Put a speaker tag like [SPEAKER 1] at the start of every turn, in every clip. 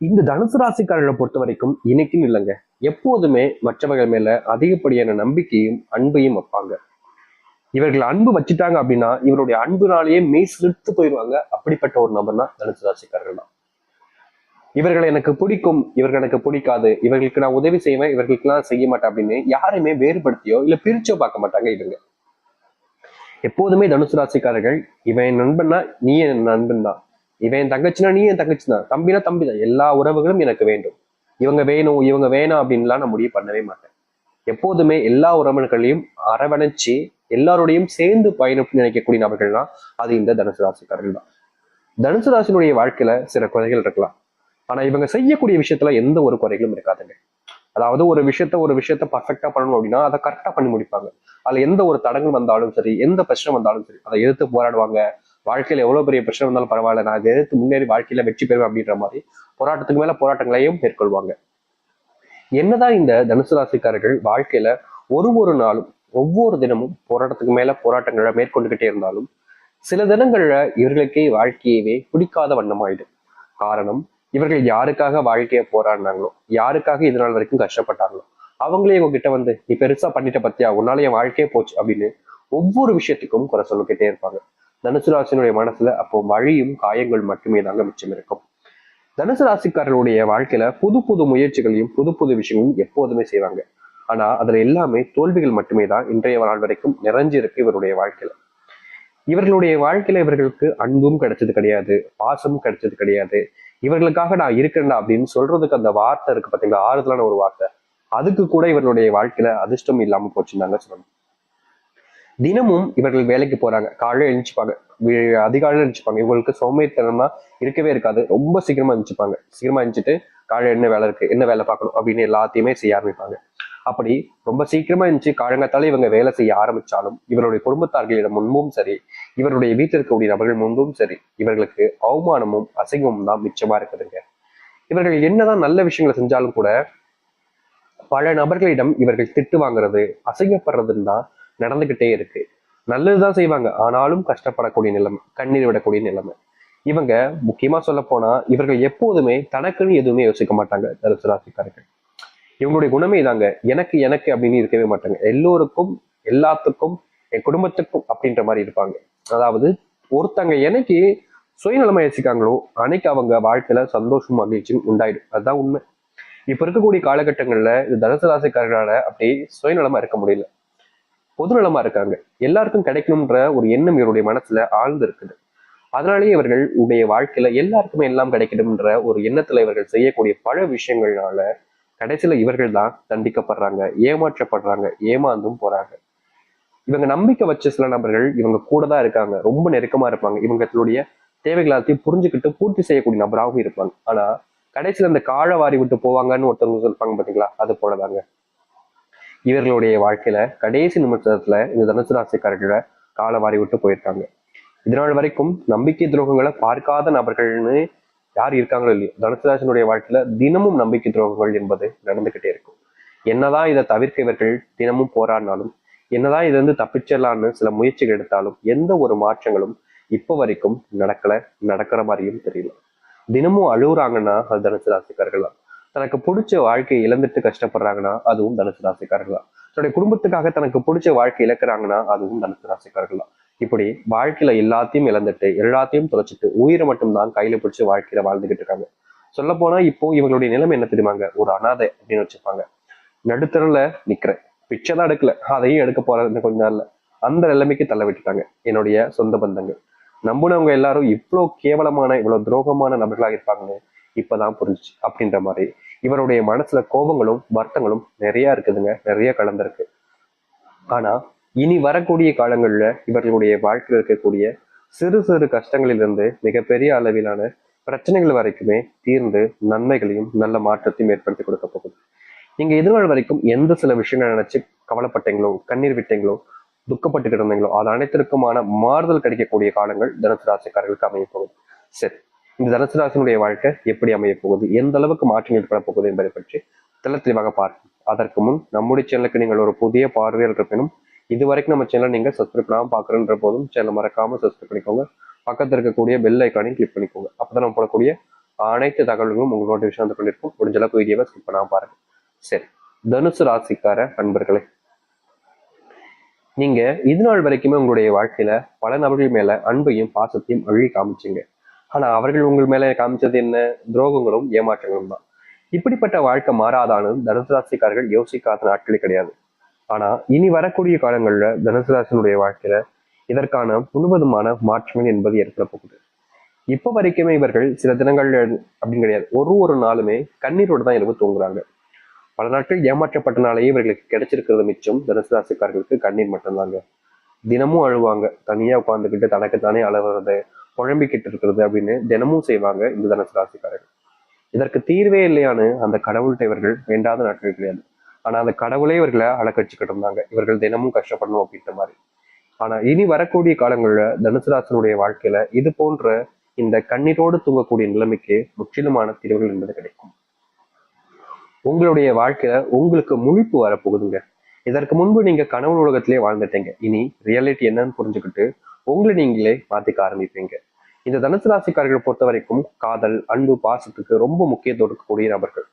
[SPEAKER 1] இந்த தனுசு ராசிக்காரர்களை பொறுத்த வரைக்கும் இன்னைக்குன்னு இல்லைங்க, எப்போதுமே மற்றவர்கள் மேல அதிகப்படியான நம்பிக்கையும் அன்பையும் வைப்பாங்க. இவர்கள் அன்பு வச்சுட்டாங்க அப்படின்னா இவருடைய அன்புனாலேயே மெய் சிலிர்த்து போயிடுவாங்க. அப்படிப்பட்ட ஒரு நபர் தான் தனுசு ராசிக்காரர்கள் தான். இவர்களை எனக்கு பிடிக்கும், இவர்கள் எனக்கு பிடிக்காது, இவர்களுக்கு நான் உதவி செய்வேன், இவர்களுக்கு நான் செய்ய மாட்டேன் அப்படின்னு யாரையுமே வேறுபடுத்தியோ இல்ல பிரிச்சோ பார்க்க மாட்டாங்க இவங்க. எப்போதுமே தனுசு ராசிக்காரர்கள், இவன் என் நண்பன்னா நீ என் நண்பன் தான், இவன் என் தங்கச்சினா நீ என் தங்கச்சி தான், தம்பினா தம்பி தான், எல்லா உறவுகளும் எனக்கு வேண்டும், இவங்க வேணும் இவங்க வேணாம் அப்படின்லாம் நான் முடிவு பண்ணவே மாட்டேன். எப்போதுமே எல்லா உறவினர்களையும் அரவணைச்சு எல்லாரோடையும் சேர்ந்து பயணம் நினைக்கக்கூடிய நபர்கள் தான் அது இந்த தனுசு ராசிக்காரர்கள் தான். தனுசு ராசினுடைய வாழ்க்கையில சில குறைகள் இருக்கலாம், ஆனா இவங்க செய்யக்கூடிய விஷயத்துல எந்த ஒரு குறைகளும் இருக்காதுங்க. அதாவது ஒரு விஷயத்த பர்ஃபெக்டா பண்ணணும் அப்படின்னா அதை கரெக்டா பண்ணி முடிப்பாங்க. அதுல எந்த ஒரு தடங்கள் வந்தாலும் சரி, எந்த பிரச்சனை வந்தாலும் சரி, அதை எதிர்த்து போராடுவாங்க. வாழ்க்கையில எவ்வளவு பெரிய பிரச்சனை வந்தாலும் பரவாயில்ல, நான் அதை எதிர்த்து முன்னேறி வாழ்க்கையில வெற்றி பெறுவேன் அப்படின்ற மாதிரி போராட்டத்துக்கு மேல போராட்டங்களையும் மேற்கொள்வாங்க. என்னதான் இந்த தனுசு ராசிக்காரர்கள் வாழ்க்கையில ஒரு நாளும் ஒவ்வொரு தினமும் போராட்டத்துக்கு மேல போராட்டங்களை மேற்கொண்டுகிட்டே இருந்தாலும் சில தினங்கள்ல இவர்களுக்கே வாழ்க்கையவே பிடிக்காத வண்ணமாயிடும். காரணம், இவர்கள் யாருக்காக வாழ்க்கைய போராடினாங்களோ, யாருக்காக இது நாள் வரைக்கும் கஷ்டப்பட்டாங்களோ, அவங்களே உங்ககிட்ட வந்து நீ பெருசா பண்ணிட்ட பத்தியா, உன்னால என் வாழ்க்கையே போச்சு அப்படின்னு ஒவ்வொரு விஷயத்துக்கும் குறை சொல்லிக்கிட்டே இருப்பாங்க. தனுசு ராசினுடைய மனசுல அப்போ வழியும் காயங்கள் மட்டுமே தாங்க மிச்சம் இருக்கும். தனுசு ராசிக்காரர்களுடைய வாழ்க்கையில புது புது முயற்சிகளையும் புது புது விஷயங்களையும் எப்போதுமே செய்வாங்க. ஆனா அதுல எல்லாமே தோல்விகள் மட்டுமே தான் இன்றைய நாள் வரைக்கும் நிறைஞ்சிருக்கு இவருடைய வாழ்க்கையில. இவர்களுடைய வாழ்க்கையில இவர்களுக்கு அன்பும் கிடைச்சது கிடையாது, பாசமும் கிடைச்சது கிடையாது. இவர்களுக்காக நான் இருக்கிறேன்டா அப்படின்னு சொல்றதுக்கு அந்த வார்த்தை இருக்கு பாத்தீங்களா, ஆறுதலான ஒரு வார்த்தை, அதுக்கு கூட இவர்களுடைய வாழ்க்கையில அதிர்ஷ்டம் இல்லாம போச்சுன்னாங்க சொல்லணும். தினமும் இவர்கள் வேலைக்கு போறாங்க, காலையில எழுந்துச்சுப்பாங்க, அதிகாலையில எழுந்துச்சுப்பாங்க. இவங்களுக்கு சோம்பேறித்தனமா இருக்கவே இருக்காது, ரொம்ப சீக்கிரமா எழுந்துச்சுப்பாங்க. சீக்கிரமா எழுந்துட்டு காலையில என்ன வேலை இருக்கு, என்ன வேலை பார்க்கணும் அப்படின்னு எல்லாத்தையுமே செய்ய ஆரம்பிப்பாங்க. அப்படி ரொம்ப சீக்கிரமா இருந்துச்சு காலங்காத்தால இவங்க வேலை செய்ய ஆரம்பிச்சாலும் இவருடைய குடும்பத்தார்களிடம் முன்பும் சரி, இவருடைய வீட்டில் இருக்கக்கூடிய நபர்கள் முன்பும் சரி, இவர்களுக்கு அவமானமும் அசிங்கமும் தான் மிச்சமா இருக்குதுங்க. இவர்கள் என்னதான் நல்ல விஷயங்களை செஞ்சாலும் கூட பல நபர்களிடம் இவர்கள் திட்டு வாங்குறது, அசிங்கப்படுறதுன்னு தான் நடந்துகிட்டே இருக்கு. நல்லதுதான் செய்வாங்க, ஆனாலும் கஷ்டப்படக்கூடிய நிலைமை, கண்ணீர் விடக்கூடிய நிலைமை. இவங்க முக்கியமா சொல்ல போனா இவர்கள் எப்போதுமே தனக்குன்னு எதுவுமே யோசிக்க மாட்டாங்க தனுசு ராசிக்காரர்கள். இவங்களுடைய குணமே தாங்க, எனக்கு எனக்கு அப்படின்னு இருக்கவே மாட்டாங்க. எல்லோருக்கும், எல்லாத்துக்கும், என் குடும்பத்துக்கும் அப்படின்ற மாதிரி இருப்பாங்க. அதாவது ஒருத்தங்க என்னைக்கு சுயநலமா யோசிக்காங்களோ அன்னைக்கு அவங்க வாழ்க்கையில சந்தோஷம் மகிழ்ச்சியும் உண்டாயிடும். அதுதான் உண்மை. இப்ப இருக்கக்கூடிய காலகட்டங்கள்ல இந்த தனுசு ராசிக்காரர்களால அப்படி சுயநலமா இருக்க முடியல, பொதுநலமா இருக்காங்க. எல்லாருக்கும் கிடைக்கணும்ன்ற ஒரு எண்ணம் இவருடைய மனசுல ஆழ்ந்து இருக்குது. அதனாலேயே இவர்கள் உடைய வாழ்க்கையில எல்லாருக்குமே எல்லாம் கிடைக்கணும்ன்ற ஒரு எண்ணத்துல இவர்கள் செய்யக்கூடிய பல விஷயங்கள்னால கடைசியில இவர்கள் தான் தண்டிக்கப்படுறாங்க, ஏமாற்றப்படுறாங்க, ஏமாந்தும் போறாங்க. இவங்க நம்பிக்கை வச்ச சில நபர்கள் இவங்க கூட தான் இருக்காங்க, ரொம்ப நெருக்கமா இருப்பாங்க, இவங்களுடைய தேவைகள் எல்லாத்தையும் புரிஞ்சுக்கிட்டு பூர்த்தி செய்யக்கூடிய நபராகவும் இருப்பாங்க. ஆனா கடைசியில இந்த காழ வாரி விட்டு போவாங்கன்னு ஒருத்தவங்க சொல்லிப்பாங்க பாத்தீங்களா, அது போலதாங்க இவர்களுடைய வாழ்க்கையில கடைசி நிமிஷத்துல இந்த தனுசு ராசிக்காரர்களை காலை வாரி விட்டு போயிருக்காங்க. இதனால் வரைக்கும் நம்பிக்கை துரோகங்களை பார்க்காத நபர்கள்னு யார் இருக்காங்களோ இல்லையோ, தனுசு வாழ்க்கையில தினமும் நம்பிக்கை துரோகங்கள் என்பது நடந்துகிட்டே இருக்கும். என்னதான் இதை தவிர்க்க இவர்கள் தினமும் போராடினாலும், என்னதான் இதை வந்து தப்பிச்சிடலான்னு சில முயற்சிகள் எடுத்தாலும் எந்த ஒரு மாற்றங்களும் இப்ப வரைக்கும் நடக்கல, நடக்கிற மாதிரியும் தெரியல. தினமும் அழுகுறாங்கன்னா அது தனுசு ராசிக்காரர்கள் தான். தனக்கு பிடிச்ச வாழ்க்கையை இழந்துட்டு கஷ்டப்படுறாங்கன்னா அதுவும் தனுசு ராசிக்காரர்கள் தான். தன்னுடைய குடும்பத்துக்காக தனக்கு பிடிச்ச வாழ்க்கை இழக்கிறாங்கன்னா அதுவும் தனுசு ராசிக்காரர்கள் தான். இப்படி வாழ்க்கையில எல்லாத்தையும் இழந்துட்டு எல்லாத்தையும் தொலைச்சிட்டு உயிரை மட்டும்தான் கையில பிடிச்சி வாழ்க்கையில வாழ்ந்துகிட்டு இருக்காங்க. சொல்ல போனா இப்போ இவங்களுடைய நிலைமை என்ன தெரியுமாங்க, ஒரு அனாதை அப்படின்னு வச்சுப்பாங்க. நடுத்தருல நிக்கிறேன், பிச்சை தான் எடுக்கல, அதையும் எடுக்க போறது கொஞ்ச நாள்ல, அந்த நிலைமைக்கு தள்ள விட்டுட்டாங்க என்னுடைய சொந்த பந்தங்கள். நம்புனவங்க எல்லாரும் இவ்வளவு கேவலமான இவ்வளவு துரோகமான நபர்களாக இருப்பாங்கன்னு இப்பதான் புரிஞ்சுச்சு அப்படின்ற மாதிரி இவருடைய மனசுல கோபங்களும் வருத்தங்களும் நிறைய இருக்குதுங்க, நிறைய கலந்திருக்கு. ஆனா இனி வரக்கூடிய காலங்கள்ல இவர்களுடைய வாழ்க்கையில் இருக்கக்கூடிய சிறு சிறு கஷ்டங்களிலிருந்து மிகப்பெரிய அளவிலான பிரச்சனைகள் வரைக்குமே தீர்ந்து நன்மைகளையும் நல்ல மாற்றத்தையும் ஏற்படுத்தி கொடுக்க போகுது. நீங்க இதுநாள் வரைக்கும் எந்த சில விஷயங்களை நினைச்சு கவலைப்பட்டீங்களோ, கண்ணீர் விட்டீங்களோ, துக்கப்பட்டுக்கிட்டு இருந்தீங்களோ அது அனைத்திற்குமான மாறுதல் கிடைக்கக்கூடிய காலங்கள் தனுசு ராசிக்காரர்களுக்கு அமைய போகுது. சரி, இந்த தனுசு ராசினுடைய வாழ்க்கை எப்படி அமைய போகுது, எந்த அளவுக்கு மாற்றம் ஏற்பட போகுது என்பதை பற்றி தெளிவாக பார்க்கணும். அதற்கு முன் நம்முடைய சேனலுக்கு நீங்கள் ஒரு புதிய பார்வையாளர் இருப்பினும் இது வரைக்கும் நம்ம சேனல் நீங்க சப்ஸ்கிரைப் பண்ணாம பாக்குறன்ற போதும் சேனல் மறக்காம சப்ஸ்கிரைப் பண்ணிக்கோங்க. பக்கத்துல இருக்கக்கூடிய பெல் ஐக்கானையும் கிளிக் பண்ணிக்கோங்க. அப்பதான் நம்ம போடக்கூடிய அனைத்து தகவல்களும் உங்க நோட்டிஃபிகேஷன் வந்து கொண்டிருக்கும். முடிஞ்ச அளவுக்கு வீடியோவை ஸ்கிப் பண்ணாம பாருங்க. சரி, தனுசு ராசிக்கார நண்பர்களே, நீங்க இது நாள் வரைக்குமே உங்களுடைய வாழ்க்கையில பல நபர்கள் மேல அன்பையும் பாசத்தையும் அள்ளி காமிச்சீங்க. ஆனா அவர்கள் உங்கள் மேல காமிச்சது என்ன? துரோகங்களும் ஏமாற்றங்களும் தான். இப்படிப்பட்ட வாழ்க்கை மாறாதான்னு தனுசு ராசிக்காரர்கள் யோசிக்காத நாட்களே கிடையாது. ஆனா இனி வரக்கூடிய காலங்கள்ல தனுசு ராசினுடைய வாழ்க்கையில இதற்கான முழுவதுமான மாற்றங்கள் என்பது ஏற்பட போகுது. இப்ப வரைக்குமே இவர்கள் சில தினங்கள் அப்படின்னு கிடையாது, ஒரு நாளுமே கண்ணீரோடு தான் இரவு தூங்குறாங்க. பல நாட்கள் ஏமாற்றப்பட்டனாலேயே இவர்களுக்கு கிடைச்சிருக்கிறது மிச்சம் தனுசு ராசிக்காரர்களுக்கு கண்ணீர் மட்டும்தாங்க. தினமும் அழுவாங்க, தனியா உட்காந்துக்கிட்டு தனக்குத்தானே அழுகிறது, குழம்பிக்கிட்டு இருக்கிறது அப்படின்னு தினமும் செய்வாங்க இந்த தனுசு ராசிக்காரர்கள். இதற்கு தீர்வே இல்லையான்னு அந்த கடவுள்கிட்ட இவர்கள் வேண்டாத நாட்கள் கிடையாது. ஆனா அந்த கடவுளே இவர்களை அலக்கடிச்சுக்கிட்டு இருந்தாங்க, இவர்கள் தினமும் கஷ்டப்படணும் அப்படின்ற மாதிரி. ஆனா இனி வரக்கூடிய காலங்கள்ல தனுசு ராசினுடைய வாழ்க்கையில இது போன்ற இந்த கண்ணீரோடு தூங்கக்கூடிய நிலைமைக்கு முற்றிலுமான தீர்வுகள் என்பது கிடைக்கும். உங்களுடைய வாழ்க்கையில உங்களுக்கு முழிப்பு வரப்போகுதுங்க. இதற்கு முன்பு நீங்க கனவு உலகத்திலே வாழ்ந்துட்டீங்க. இனி ரியாலிட்டி என்னன்னு புரிஞ்சுக்கிட்டு உங்களை நீங்களே மாத்திக்க ஆரம்பிப்பீங்க. இந்த தனுசு ராசிக்காரர்களை பொறுத்த வரைக்கும் காதல், அன்பு, பாசத்துக்கு ரொம்ப முக்கியத்துவம் இருக்கக்கூடிய நபர்கள்.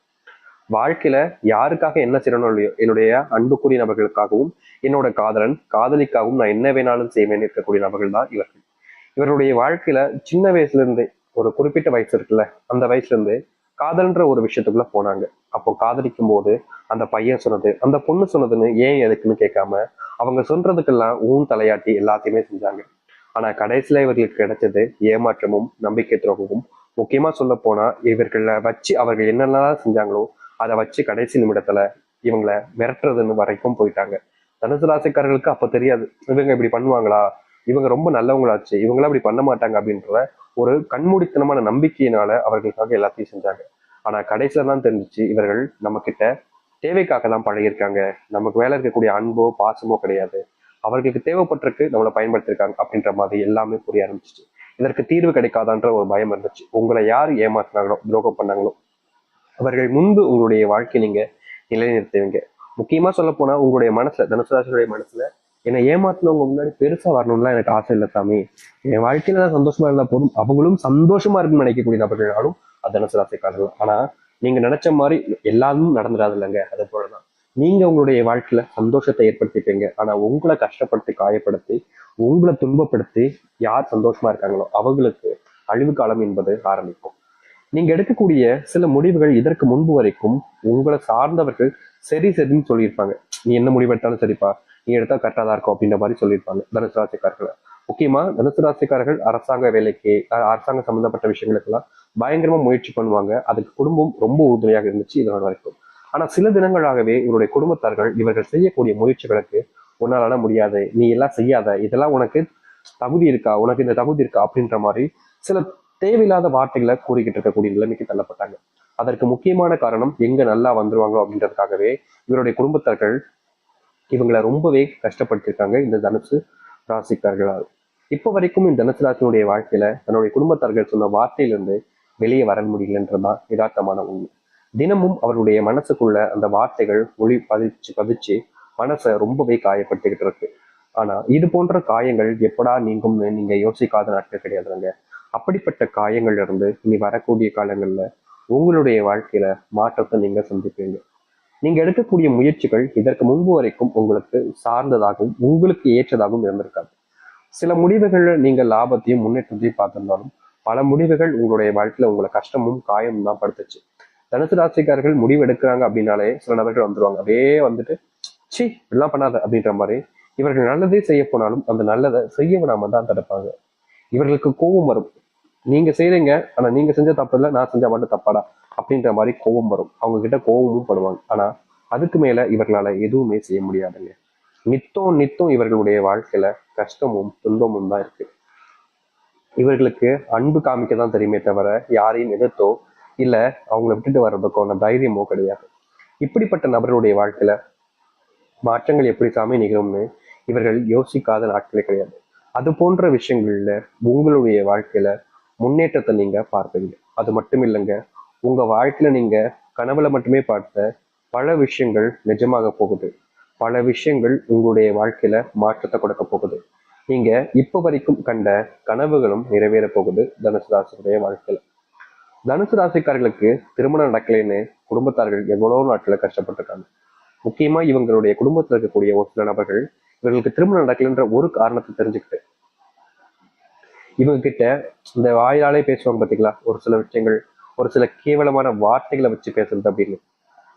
[SPEAKER 1] வாழ்க்கையில யாருக்காக என்ன செய்யணும் இல்லையோ, என்னுடைய அன்புக்குரிய நபர்களுக்காகவும் என்னோட காதலன் காதலிக்காகவும் நான் என்ன வேணாலும் செய்வேன் இருக்கக்கூடிய நபர்கள் தான் இவர்கள். இவருடைய வாழ்க்கையில சின்ன வயசுல இருந்து, ஒரு குறிப்பிட்ட வயசு இருக்குல்ல, அந்த வயசுல இருந்து காதல்ன்ற ஒரு விஷயத்துக்குள்ள போனாங்க. அப்போ காதலிக்கும் போது அந்த பையன் சொன்னது, அந்த பொண்ணு சொன்னதுன்னு ஏன் எதுக்குன்னு கேட்காம அவங்க சொல்றதுக்கெல்லாம் ஊன் தலையாட்டி எல்லாத்தையுமே செஞ்சாங்க. ஆனா கடைசியில இவர்களுக்கு கிடைச்சது ஏமாற்றமும் நம்பிக்கை துரோகமும். முக்கியமா சொல்ல போனா இவர்களை வச்சு அவர்கள் என்னென்னலாம் செஞ்சாங்களோ அதை வச்சு கடைசி நிமிடத்துல இவங்களை மிரட்டுறதுன்னு வரைக்கும் போயிட்டாங்க. தனுசு ராசிக்காரர்களுக்கு அப்ப தெரியாது இவங்க இப்படி பண்ணுவாங்களா, இவங்க ரொம்ப நல்லவங்களாச்சு, இவங்களாம் இப்படி பண்ண மாட்டாங்க அப்படின்ற ஒரு கண்மூடித்தனமான நம்பிக்கையினால அவர்களுக்காக எல்லாத்தையும் செஞ்சாங்க. ஆனா கடைசியில தான் தெரிஞ்சிச்சு இவர்கள் நம்ம கிட்ட தேவைக்காக தான் பழகியிருக்காங்க, நமக்கு மேல இருக்கக்கூடிய அன்போ பாசமோ கிடையாது, அவர்களுக்கு தேவைப்பட்டிருக்கு நம்மளை பயன்படுத்திருக்காங்க அப்படின்ற மாதிரி எல்லாமே புரிய ஆரம்பிச்சிச்சு. இதற்கு தீர்வு கிடைக்காதான்ற ஒரு பயம் இருந்துச்சு. உங்களை யார் ஏமாத்தினாங்களோ, துரோகம் பண்ணாங்களோ அவர்கள் முன்பு உங்களுடைய வாழ்க்கை நீங்க நிலைநிறுத்துவீங்க. முக்கியமா சொல்ல போனா உங்களுடைய மனசுல, தனுசு ராசியுடைய மனசுல, என்னை ஏமாத்தினவங்க முன்னாடி பெருசா வரணும்லாம் எனக்கு ஆசை இல்லை சாமி, என் வாழ்க்கையில நான் சந்தோஷமா இருந்தா போதும், அவங்களும் சந்தோஷமா இருக்குன்னு நினைக்கக்கூடிய நபர்களாலும் தனுசு ராசிக்காரர்கள். ஆனா நீங்க நினைச்ச மாதிரி எல்லாரும் நடந்துடாது இல்லைங்க. அது போலதான் நீங்க உங்களுடைய வாழ்க்கையில சந்தோஷத்தை ஏற்படுத்திப்பீங்க. ஆனா உங்களை கஷ்டப்படுத்தி, காயப்படுத்தி, உங்களை துன்பப்படுத்தி யார் சந்தோஷமா இருக்காங்களோ அவங்களுக்கு அழிவு காலம் என்பது ஆரம்பிக்கும். நீங்க எடுக்கக்கூடிய சில முடிவுகள் இதற்கு முன்பு வரைக்கும் உங்களை சார்ந்தவர்கள் சரி சரின்னு சொல்லியிருப்பாங்க. நீ என்ன முடிவு எடுத்தாலும் சரிப்பா, நீ எடுத்தா கரெக்டா தான் இருக்கும் அப்படின்ற மாதிரி சொல்லியிருப்பாங்க தனுசு ராசிக்காரர்கள். முக்கியமா தனுசு ராசிக்காரர்கள் அரசாங்க வேலைக்கு, அரசாங்க சம்பந்தப்பட்ட விஷயங்களுக்கெல்லாம் பயங்கரமா முயற்சி பண்ணுவாங்க. அதுக்கு குடும்பம் ரொம்ப உறுதுணையாக இருந்துச்சு இதனால் வரைக்கும். ஆனா சில தினங்களாகவே இவருடைய குடும்பத்தார்கள் இவர்கள் செய்யக்கூடிய முயற்சிகளுக்கு உன்னால முடியாது, நீ எல்லாம் செய்யாத, இதெல்லாம் உனக்கு தகுதி இருக்கா, உனக்கு இந்த தகுதி இருக்கா அப்படின்ற மாதிரி சில தேவையில்லாத வார்த்தைகளை கூறிக்கிட்டு இருக்கக்கூடிய நிலைமைக்கு தள்ளப்பட்டாங்க. அதற்கு முக்கியமான காரணம் எங்க நல்லா வந்துருவாங்க அப்படின்றதுக்காகவே இவருடைய குடும்பத்தார்கள் இவங்களை ரொம்பவே கஷ்டப்படுத்திருக்காங்க இந்த தனுசு ராசிக்காரர்களால். இப்ப வரைக்கும் இந்த தனுசு ராசினுடைய வாழ்க்கையில தன்னுடைய குடும்பத்தார்கள் சொன்ன வார்த்தையிலிருந்து வெளியே வர முடியலன்றதுதான் யதார்த்தமான உண்மை. தினமும் அவருடைய மனசுக்குள்ள அந்த வார்த்தைகள் ஒளி பதிச்சு பதிச்சு மனசை ரொம்பவே காயப்படுத்திக்கிட்டு இருக்கு. ஆனா இது போன்ற காயங்கள் எப்படா நீங்கும்னு நீங்க யோசிக்காத நாட்கள் கிடையாதுங்க. அப்படிப்பட்ட காயங்கள்ல இருந்து இனி வரக்கூடிய காலங்கள்ல உங்களுடைய வாழ்க்கையில மாற்றத்தை நீங்க சந்திப்பீங்க. நீங்க எடுக்கக்கூடிய முயற்சிகள் இதற்கு முன்பு வரைக்கும் உங்களுக்கு சார்ந்ததாகவும் உங்களுக்கு ஏற்றதாகவும் இருந்திருக்காது. சில முடிவுகள்ல நீங்க லாபத்தையும் முன்னேற்றத்தையும் பார்த்திருந்தாலும் பல முடிவுகள் உங்களுடைய வாழ்க்கையில உங்களை கஷ்டமும் காயமும் தான் படுத்துச்சு. தனுசு ராசிக்காரர்கள் முடிவு எடுக்கிறாங்க அப்படின்னாலே சில நபர்கள் வந்துருவாங்க, அப்படியே வந்துட்டு சி இப்படிலாம் பண்ணாத அப்படின்ற மாதிரி. இவர்கள் நல்லதே செய்ய போனாலும் அந்த நல்லதை செய்ய விடாம தான் தடுப்பாங்க. இவர்களுக்கு கோபம் வரும், நீங்க செய்றீங்க ஆனா நீங்க செஞ்ச தப்பு இல்லை, நான் செஞ்சா மட்டும் தப்பாடா அப்படின்ற மாதிரி கோபம் வரும். அவங்க கிட்ட கோபமும் படுவாங்க. ஆனா அதுக்கு மேல இவர்களால எதுவுமே செய்ய முடியாதுங்க. நித்தம் நித்தம் இவர்களுடைய வாழ்க்கையில கஷ்டமும் துன்பமும் தான் இருக்கு. இவர்களுக்கு அன்பு காமிக்க தான் தெரியுமே தவிர யாரையும் எதிர்த்தோ இல்ல அவங்கள விட்டுட்டு வர்றதுக்கான தைரியமோ கிடையாது. இப்படிப்பட்ட நபர்களுடைய வாழ்க்கையில மாற்றங்கள் எப்படி சாமி நிகழும்னு இவர்கள் யோசிக்காத நாட்களே கிடையாது. அது போன்ற விஷயங்கள்ல உங்களுடைய வாழ்க்கையில முன்னேற்றத்தை நீங்க பார்ப்பீங்க. அது மட்டும் இல்லைங்க, உங்க வாழ்க்கையில நீங்க கனவுல மட்டுமே பார்த்த பல விஷயங்கள் நிஜமாக போகுது. பல விஷயங்கள் உங்களுடைய வாழ்க்கையில மாற்றத்தை கொடுக்க போகுது. நீங்க இப்ப வரைக்கும் கண்ட கனவுகளும் நிறைவேற போகுது தனுசு ராசியுடைய வாழ்க்கையில. தனுசு ராசிக்காரர்களுக்கு திருமணம் நடக்கலைன்னு குடும்பத்தார்கள் எவ்வளவு நாட்களை கஷ்டப்பட்டிருக்காங்க. முக்கியமா இவங்களுடைய குடும்பத்தில் இருக்கக்கூடிய ஒரு சில நபர்கள் இவர்களுக்கு திருமணம் நடக்கலைன்ற ஒரு காரணத்தை தெரிஞ்சுக்கிட்டு இவங்க கிட்ட இந்த வாயிலாலே பேசுவாங்க பாத்தீங்களா, ஒரு சில விஷயங்கள், ஒரு சில கேவலமான வார்த்தைகளை வச்சு பேசுறது அப்படின்னு,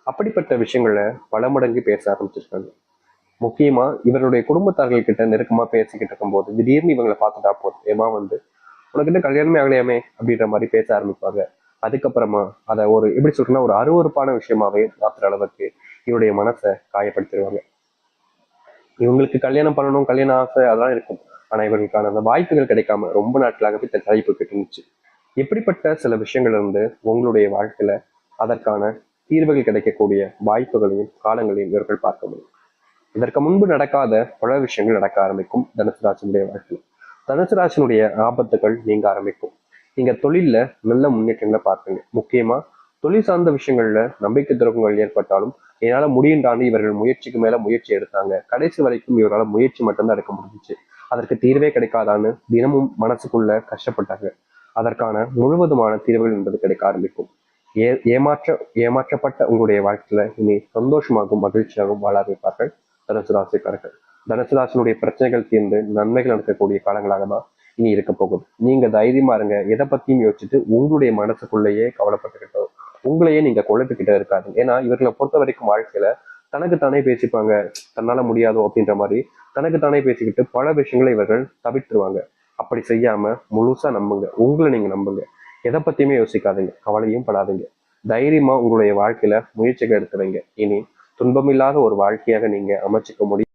[SPEAKER 1] அப்படிப்பட்ட விஷயங்களை பல மடங்கு பேச ஆரம்பிச்சிருக்காங்க. முக்கியமா இவருடைய குடும்பத்தார்கள் கிட்ட நெருக்கமா பேசிக்கிட்டு இருக்கும்போது திடீர்னு இவங்களை பார்த்துட்டா போதும், ஏமா உனக்கிட்ட கல்யாணமே ஆகலையாமே அப்படின்ற மாதிரி பேச ஆரம்பிப்பாங்க. அதுக்கப்புறமா அதை ஒரு எப்படி சொல்றேன்னா ஒரு அருவறுப்பான விஷயமாவே மாத்துற அளவுக்கு இவருடைய மனசை காயப்படுத்திடுவாங்க. இவங்களுக்கு கல்யாணம் பண்ணணும், கல்யாண ஆசை அதெல்லாம் இருக்கும். ஆனா இவர்களுக்கான அந்த வாய்ப்புகள் கிடைக்காம ரொம்ப நாட்களாகவே தள்ளிப்பட்டு இருந்துச்சு. இப்படிப்பட்ட சில விஷயங்கள் இருந்து உங்களுடைய வாழ்க்கையில அதற்கான தீர்வுகள் கிடைக்கக்கூடிய வாய்ப்புகளையும் காலங்களையும் இவர்கள் பார்க்க முடியும். இதற்கு முன்பு நடக்காத பல விஷயங்கள் நடக்க ஆரம்பிக்கும் தனுசு ராசினுடைய வாழ்க்கையில். தனுசு ராசினுடைய ஆபத்துகள் நீங்க ஆரம்பிக்கும். நீங்க தொழில்ல நல்ல முன்னேற்றங்களை பார்ப்பீங்க. முக்கியமா தொழில் சார்ந்த விஷயங்கள்ல நம்பிக்கை துரோகங்கள் ஏற்பட்டாலும் என்னால முடியுண்டாண்டு இவர்கள் முயற்சிக்கு மேல முயற்சி எடுத்தாங்க. கடைசி வரைக்கும் இவரால் முயற்சி மட்டும்தான் எடுக்க முடிஞ்சிச்சு. அதற்கு தீர்வே கிடைக்காதான்னு தினமும் மனசுக்குள்ள கஷ்டப்பட்டாங்க. அதற்கான முழுவதுமான தீர்வுகள் என்பது கிடைக்க ஆரம்பிக்கும். ஏமாற்றப்பட்ட உங்களுடைய வாழ்க்கையில இனி சந்தோஷமாகவும் மகிழ்ச்சியாகவும் வாழ ஆரம்பிப்பார்கள் தனுசு ராசிக்காரர்கள். தனுசு ராசினுடைய பிரச்சனைகள் தீர்ந்து நன்மைகள் நடக்கக்கூடிய காலங்களாக தான் இனி இருக்க போகுது. நீங்க தைரியமா இருங்க. எதை பத்தியும் யோசிச்சுட்டு உங்களுடைய மனசுக்குள்ளேயே கவலைப்பட்டுக்கிட்டோ உங்களையே நீங்க குழப்பிக்கிட்டே இருக்காது. ஏன்னா இவர்களை பொறுத்த வரைக்கும் வாழ்க்கையில தனக்கு தானே பேசிப்பாங்க, தன்னால முடியாதோ அப்படின்ற மாதிரி தனக்கு தானே பேசிக்கிட்டு பல விஷயங்களை இவர்கள் தவிர்த்துருவாங்க. அப்படி செய்யாம முழுசா நம்புங்க, உங்களை நீங்க நம்புங்க. எதை பத்தியுமே யோசிக்காதீங்க, கவலையும் படாதீங்க. தைரியமா உங்களுடைய வாழ்க்கையில முயற்சிகள் எடுத்து வைங்க. இனி துன்பமில்லாத ஒரு வாழ்க்கையாக நீங்க அமைச்சுக்க முடியும்.